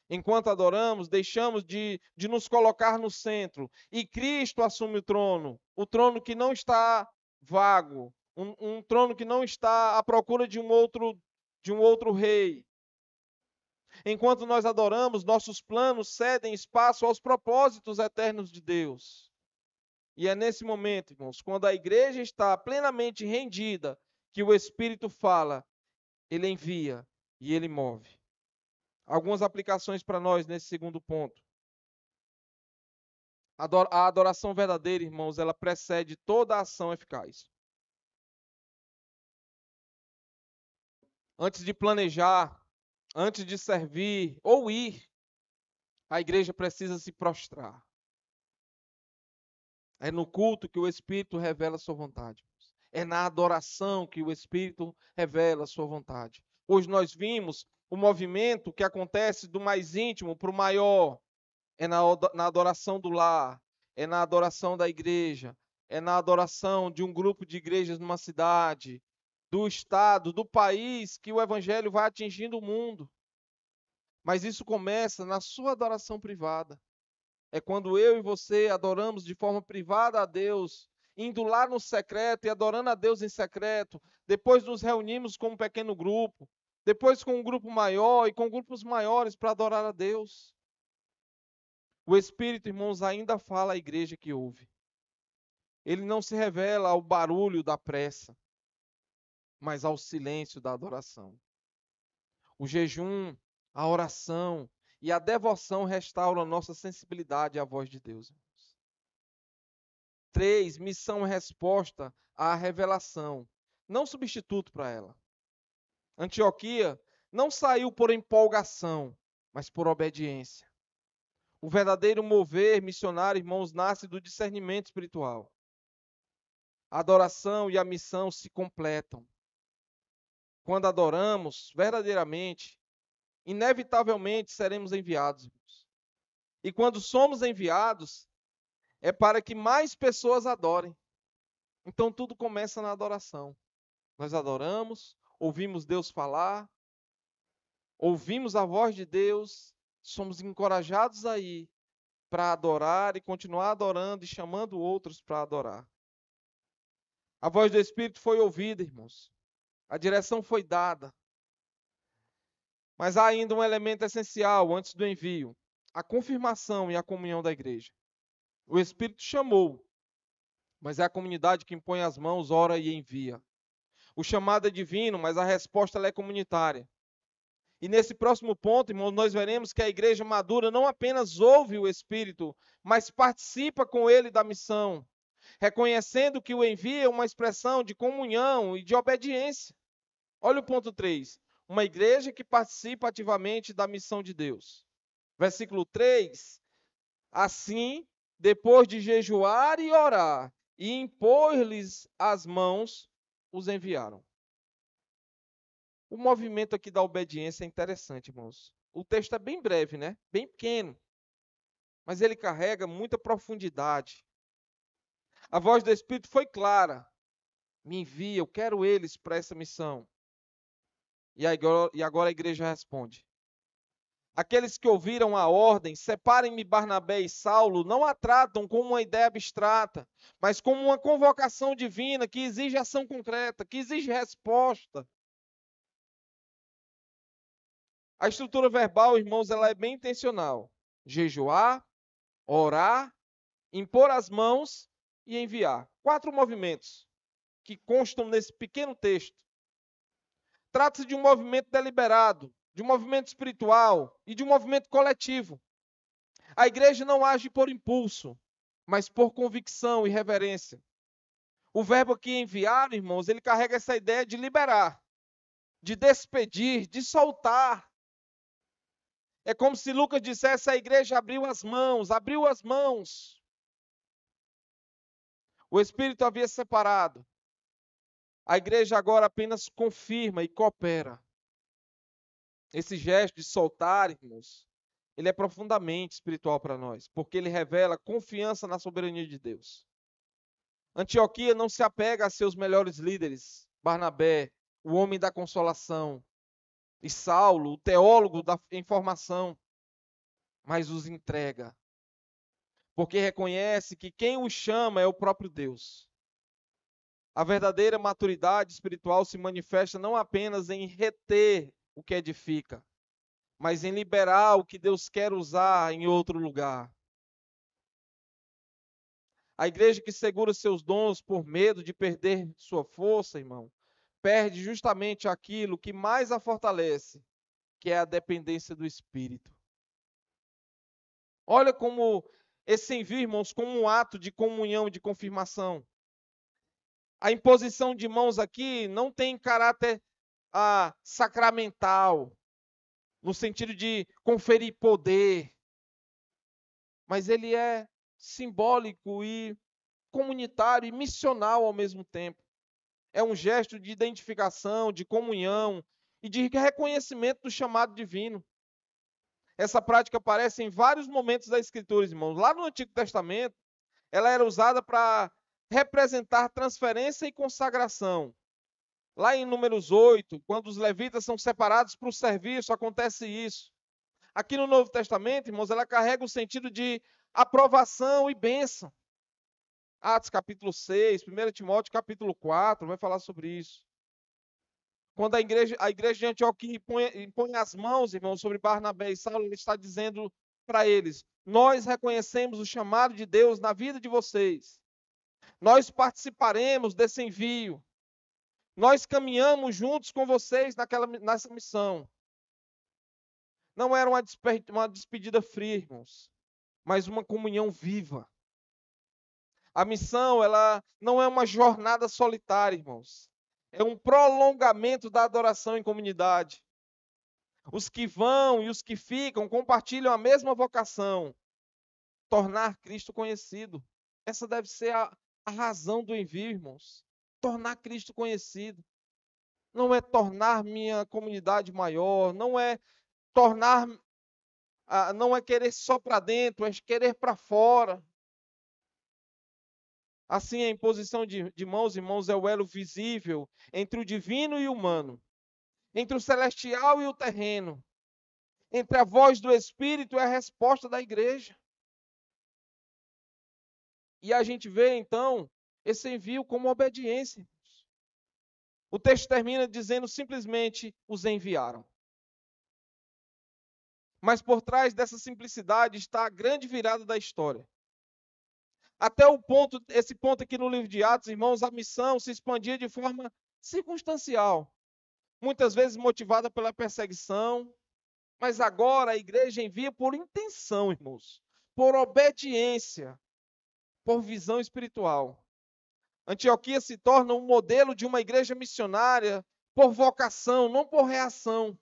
Enquanto adoramos, deixamos de nos colocar no centro e Cristo assume o trono que não está vago, um trono que não está à procura de um outro rei. Enquanto nós adoramos, nossos planos cedem espaço aos propósitos eternos de Deus. E é nesse momento, irmãos, quando a igreja está plenamente rendida, que o Espírito fala, ele envia e ele move. Algumas aplicações para nós nesse segundo ponto. A adoração verdadeira, irmãos, ela precede toda a ação eficaz. Antes de planejar, antes de servir ou ir, a igreja precisa se prostrar. É no culto que o Espírito revela a sua vontade. É na adoração que o Espírito revela a sua vontade. Hoje nós vimos o movimento que acontece do mais íntimo para o maior. É na adoração do lar, é na adoração da igreja, é na adoração de um grupo de igrejas numa cidade, do estado, do país, que o evangelho vai atingindo o mundo. Mas isso começa na sua adoração privada. É quando eu e você adoramos de forma privada a Deus, indo lá no secreto e adorando a Deus em secreto. Depois nos reunimos com um pequeno grupo, depois com um grupo maior e com grupos maiores para adorar a Deus. O Espírito, irmãos, ainda fala à igreja que ouve. Ele não se revela ao barulho da pressa, mas ao silêncio da adoração. O jejum, a oração e a devoção restauram a nossa sensibilidade à voz de Deus. 3, missão e resposta à revelação, não substituto para ela. Antioquia não saiu por empolgação, mas por obediência. O verdadeiro mover missionário, irmãos, nasce do discernimento espiritual. A adoração e a missão se completam. Quando adoramos verdadeiramente, inevitavelmente seremos enviados. E quando somos enviados, é para que mais pessoas adorem. Então tudo começa na adoração. Nós adoramos, ouvimos Deus falar, ouvimos a voz de Deus, somos encorajados aí para adorar e continuar adorando e chamando outros para adorar. A voz do Espírito foi ouvida, irmãos. A direção foi dada. Mas há ainda um elemento essencial antes do envio: a confirmação e a comunhão da igreja. O Espírito chamou, mas é a comunidade que impõe as mãos, ora e envia. O chamado é divino, mas a resposta é comunitária. E nesse próximo ponto, irmãos, nós veremos que a igreja madura não apenas ouve o Espírito, mas participa com ele da missão, reconhecendo que o envio é uma expressão de comunhão e de obediência. Olha o ponto 3. Uma igreja que participa ativamente da missão de Deus. Versículo 3. Assim, depois de jejuar e orar e impor-lhes as mãos, os enviaram. O movimento aqui da obediência é interessante, irmãos. O texto é bem breve, né? Bem pequeno. Mas ele carrega muita profundidade. A voz do Espírito foi clara. Me envia, eu quero eles para essa missão. E agora a igreja responde. Aqueles que ouviram a ordem, separem-me Barnabé e Saulo, não a tratam como uma ideia abstrata, mas como uma convocação divina que exige ação concreta, que exige resposta. A estrutura verbal, irmãos, ela é bem intencional. Jejuar, orar, impor as mãos e enviar. 4 movimentos que constam nesse pequeno texto. Trata-se de um movimento deliberado, de um movimento espiritual e de um movimento coletivo. A igreja não age por impulso, mas por convicção e reverência. O verbo aqui enviar, irmãos, ele carrega essa ideia de liberar, de despedir, de soltar. É como se Lucas dissesse: a igreja abriu as mãos, abriu as mãos. O Espírito havia separado. A igreja agora apenas confirma e coopera. Esse gesto de soltar, irmãos, ele é profundamente espiritual para nós, porque ele revela confiança na soberania de Deus. Antioquia não se apega a seus melhores líderes, Barnabé, o homem da consolação, e Saulo, o teólogo da informação, mas os entrega, porque reconhece que quem os chama é o próprio Deus. A verdadeira maturidade espiritual se manifesta não apenas em reter o que edifica, mas em liberar o que Deus quer usar em outro lugar. A igreja que segura seus dons por medo de perder sua força, irmão, perde justamente aquilo que mais a fortalece, que é a dependência do Espírito. Olha como esse envio, irmãos, como um ato de comunhão e de confirmação. A imposição de mãos aqui não tem caráter sacramental, no sentido de conferir poder, mas ele é simbólico e comunitário e missional ao mesmo tempo. É um gesto de identificação, de comunhão e de reconhecimento do chamado divino. Essa prática aparece em vários momentos da Escritura, irmãos. Lá no Antigo Testamento, ela era usada para representar transferência e consagração. Lá em Números 8, quando os levitas são separados para o serviço, acontece isso. Aqui no Novo Testamento, irmãos, ela carrega o sentido de aprovação e bênção. Atos capítulo 6, 1 Timóteo capítulo 4, vai falar sobre isso. Quando a igreja de Antioquia impõe as mãos, irmãos, sobre Barnabé e Saulo, ele está dizendo para eles: nós reconhecemos o chamado de Deus na vida de vocês. Nós participaremos desse envio. Nós caminhamos juntos com vocês nessa missão. Não era uma despedida fria, irmãos, mas uma comunhão viva. A missão, ela não é uma jornada solitária, irmãos. É um prolongamento da adoração em comunidade. Os que vão e os que ficam compartilham a mesma vocação: tornar Cristo conhecido. Essa deve ser a razão do envio, irmãos. Tornar Cristo conhecido. Não é tornar minha comunidade maior, não é tornar, não é querer só para dentro, é querer para fora. Assim, a imposição de mãos, irmãos, é o elo visível entre o divino e o humano, entre o celestial e o terreno, entre a voz do Espírito e a resposta da igreja. E a gente vê, então, esse envio como obediência. O texto termina dizendo simplesmente: os enviaram. Mas por trás dessa simplicidade está a grande virada da história. Até esse ponto aqui no livro de Atos, irmãos, a missão se expandia de forma circunstancial, muitas vezes motivada pela perseguição, mas agora a igreja envia por intenção, irmãos, por obediência, por visão espiritual. Antioquia se torna um modelo de uma igreja missionária por vocação, não por reação.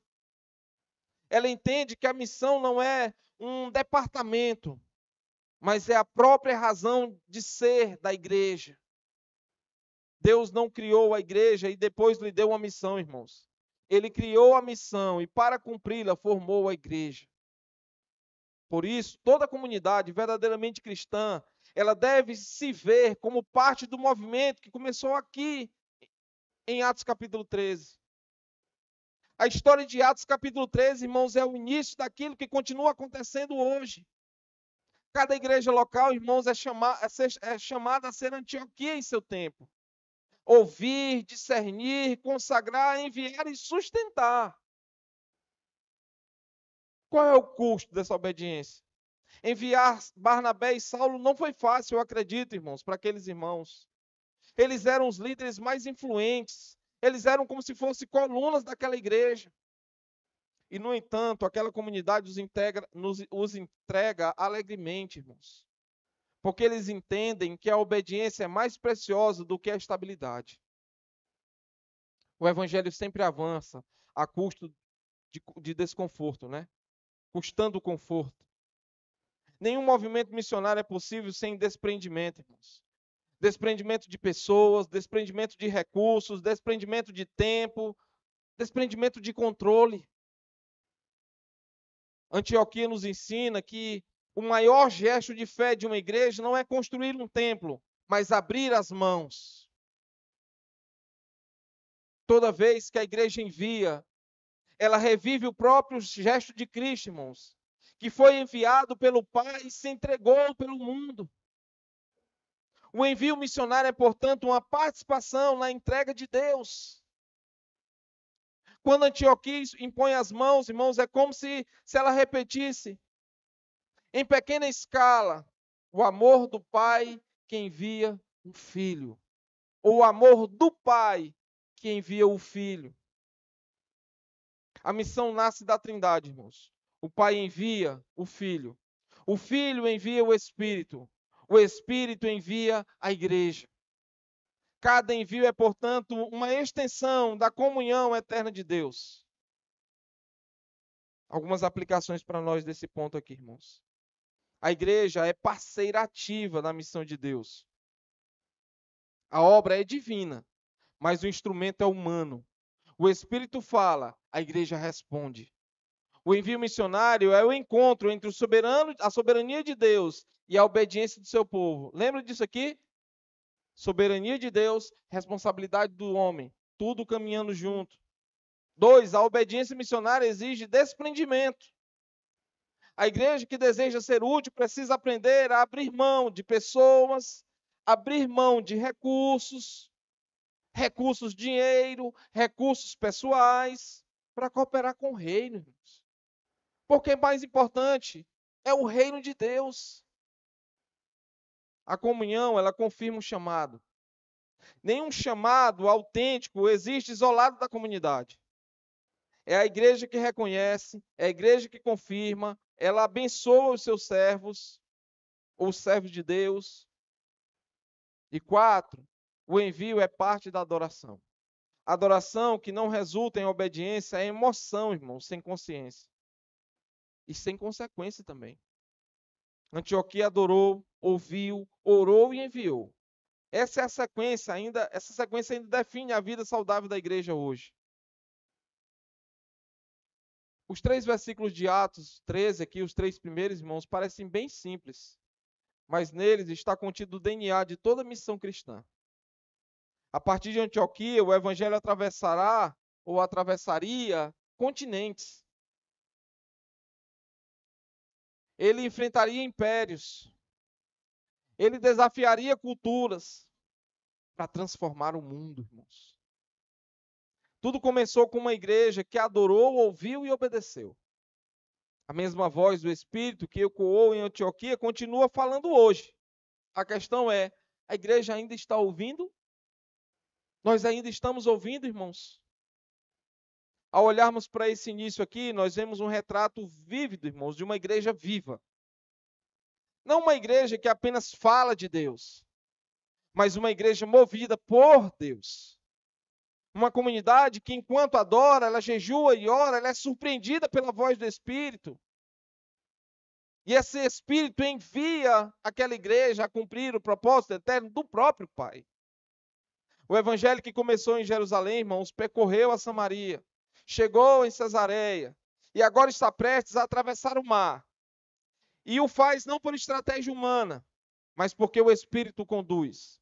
Ela entende que a missão não é um departamento, mas é a própria razão de ser da igreja. Deus não criou a igreja e depois lhe deu uma missão, irmãos. Ele criou a missão e, para cumpri-la, formou a igreja. Por isso, toda comunidade verdadeiramente cristã, ela deve se ver como parte do movimento que começou aqui em Atos capítulo 13. A história de Atos capítulo 13, irmãos, é o início daquilo que continua acontecendo hoje. Cada igreja local, irmãos, é chamada a ser Antioquia em seu tempo. Ouvir, discernir, consagrar, enviar e sustentar. Qual é o custo dessa obediência? Enviar Barnabé e Saulo não foi fácil, eu acredito, irmãos, para aqueles irmãos. Eles eram os líderes mais influentes. Eles eram como se fossem colunas daquela igreja. E, no entanto, aquela comunidade os entrega alegremente, irmãos. Porque eles entendem que a obediência é mais preciosa do que a estabilidade. O evangelho sempre avança a custo de desconforto, né? Custando o conforto. Nenhum movimento missionário é possível sem desprendimento, irmãos. Desprendimento de pessoas, desprendimento de recursos, desprendimento de tempo, desprendimento de controle. Antioquia nos ensina que o maior gesto de fé de uma igreja não é construir um templo, mas abrir as mãos. Toda vez que a igreja envia, ela revive o próprio gesto de Cristo, irmãos, que foi enviado pelo Pai e se entregou pelo mundo. O envio missionário é, portanto, uma participação na entrega de Deus. Quando Antioquia impõe as mãos, irmãos, é como se ela repetisse, em pequena escala, o amor do Pai que envia o Filho. Ou o amor do Pai que envia o Filho. A missão nasce da Trindade, irmãos. O Pai envia o Filho. O Filho envia o Espírito envia a igreja. Cada envio é, portanto, uma extensão da comunhão eterna de Deus. Algumas aplicações para nós desse ponto aqui, irmãos. A igreja é parceira ativa na missão de Deus. A obra é divina, mas o instrumento é humano. O Espírito fala, a igreja responde. O envio missionário é o encontro entre a soberania de Deus e a obediência do seu povo. Lembra disso aqui? Soberania de Deus, responsabilidade do homem, tudo caminhando junto. 2, a obediência missionária exige desprendimento. A igreja que deseja ser útil precisa aprender a abrir mão de pessoas, abrir mão de recursos, dinheiro, recursos pessoais, para cooperar com o reino. Porque mais importante é o reino de Deus. A comunhão, ela confirma o chamado. Nenhum chamado autêntico existe isolado da comunidade. É a igreja que reconhece, é a igreja que confirma, ela abençoa os seus servos, os servos de Deus. E 4, o envio é parte da adoração. Adoração que não resulta em obediência é emoção, irmão, sem consciência. E sem consequência também. Antioquia adorou, ouviu, orou e enviou. Essa sequência ainda define a vida saudável da igreja hoje. Os 3 versículos de Atos 13 aqui, os 3 primeiros, irmãos, parecem bem simples, mas neles está contido o DNA de toda a missão cristã. A partir de Antioquia, o evangelho atravessaria continentes. Ele enfrentaria impérios. Ele desafiaria culturas para transformar o mundo, irmãos. Tudo começou com uma igreja que adorou, ouviu e obedeceu. A mesma voz do Espírito que ecoou em Antioquia continua falando hoje. A questão é, a igreja ainda está ouvindo? Nós ainda estamos ouvindo, irmãos? Ao olharmos para esse início aqui, nós vemos um retrato vívido, irmãos, de uma igreja viva. Não uma igreja que apenas fala de Deus, mas uma igreja movida por Deus. Uma comunidade que, enquanto adora, ela jejua e ora, ela é surpreendida pela voz do Espírito. E esse Espírito envia aquela igreja a cumprir o propósito eterno do próprio Pai. O evangelho que começou em Jerusalém, irmãos, percorreu a Samaria, chegou em Cesareia e agora está prestes a atravessar o mar. E o faz não por estratégia humana, mas porque o Espírito conduz.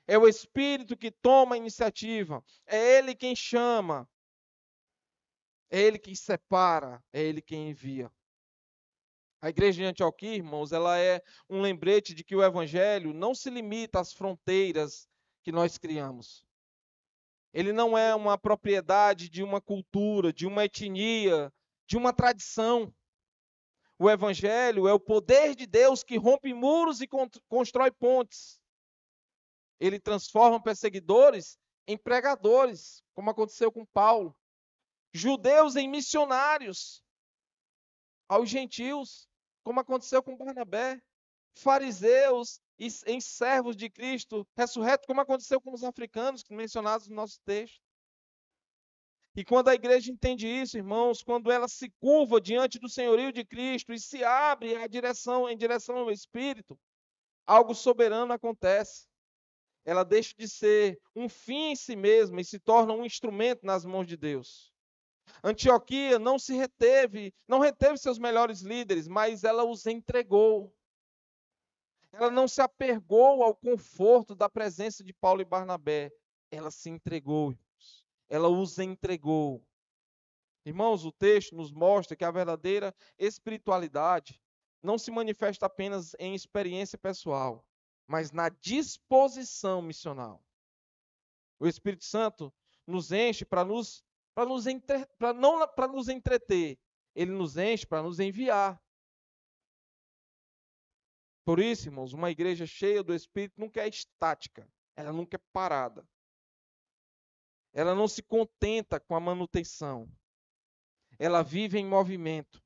É o Espírito que toma a iniciativa, é Ele quem chama, é Ele quem separa, é Ele quem envia. A igreja de Antioquia, irmãos, ela é um lembrete de que o evangelho não se limita às fronteiras que nós criamos. Ele não é uma propriedade de uma cultura, de uma etnia, de uma tradição. O evangelho é o poder de Deus que rompe muros e constrói pontes. Ele transforma perseguidores em pregadores, como aconteceu com Paulo. Judeus em missionários aos gentios, como aconteceu com Barnabé. Fariseus em servos de Cristo ressurreto, como aconteceu com os africanos, mencionados no nosso texto. E quando a igreja entende isso, irmãos, quando ela se curva diante do senhorio de Cristo e se abre em direção ao Espírito, algo soberano acontece. Ela deixa de ser um fim em si mesma e se torna um instrumento nas mãos de Deus. Antioquia não reteve seus melhores líderes, mas ela os entregou. Ela não se apegou ao conforto da presença de Paulo e Barnabé. Ela se entregou, irmãos. Ela os entregou. Irmãos, o texto nos mostra que a verdadeira espiritualidade não se manifesta apenas em experiência pessoal, mas na disposição missional. O Espírito Santo nos enche não para nos entreter, ele nos enche para nos enviar. Por isso, irmãos, uma igreja cheia do Espírito nunca é estática, ela nunca é parada. Ela não se contenta com a manutenção. Ela vive em movimento.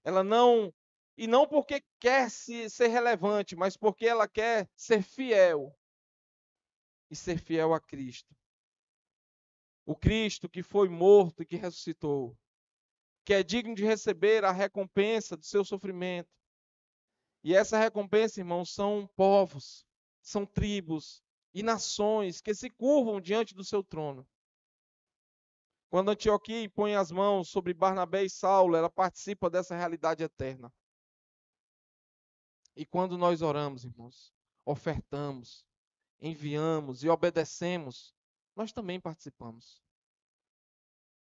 Ela não E não porque quer ser relevante, mas porque ela quer ser fiel. E ser fiel a Cristo. O Cristo que foi morto e que ressuscitou. Que é digno de receber a recompensa do seu sofrimento. E essa recompensa, irmãos, são povos, são tribos e nações que se curvam diante do seu trono. Quando Antioquia põe as mãos sobre Barnabé e Saulo, ela participa dessa realidade eterna. E quando nós oramos, irmãos, ofertamos, enviamos e obedecemos, nós também participamos.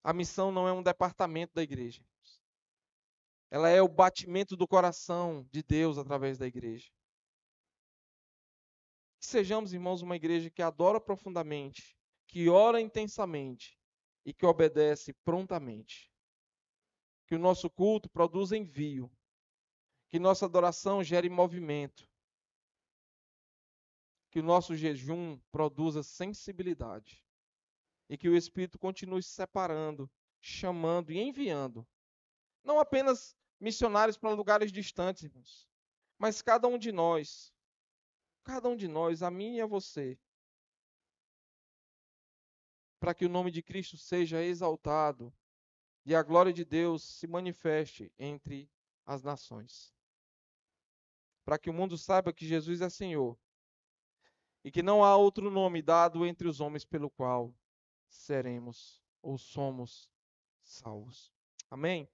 A missão não é um departamento da igreja. Ela é o batimento do coração de Deus através da igreja. Que sejamos, irmãos, uma igreja que adora profundamente, que ora intensamente e que obedece prontamente. Que o nosso culto produza envio. Que nossa adoração gere movimento. Que o nosso jejum produza sensibilidade. E que o Espírito continue se separando, chamando e enviando. Não apenas missionários para lugares distantes, irmãos, mas cada um de nós, a mim e a você, para que o nome de Cristo seja exaltado e a glória de Deus se manifeste entre as nações. Para que o mundo saiba que Jesus é Senhor e que não há outro nome dado entre os homens pelo qual seremos ou somos salvos. Amém?